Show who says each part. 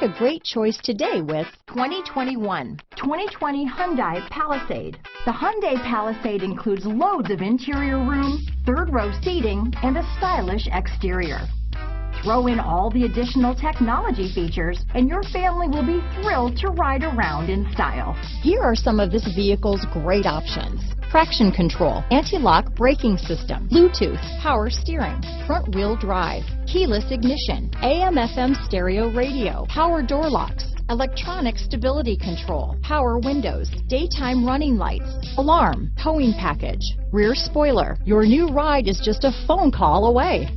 Speaker 1: a great choice today with
Speaker 2: 2020 Hyundai Palisade. The Hyundai Palisade includes loads of interior room, third-row seating, and a stylish exterior. Throw in all the additional technology features, and your family will be thrilled to ride around in style.
Speaker 1: Here are some of this vehicle's great options: traction control, anti-lock braking system, Bluetooth, power steering, front wheel drive, keyless ignition, AM/FM stereo radio, power door locks, electronic stability control, power windows, daytime running lights, alarm, towing package, rear spoiler. Your new ride is just a phone call away.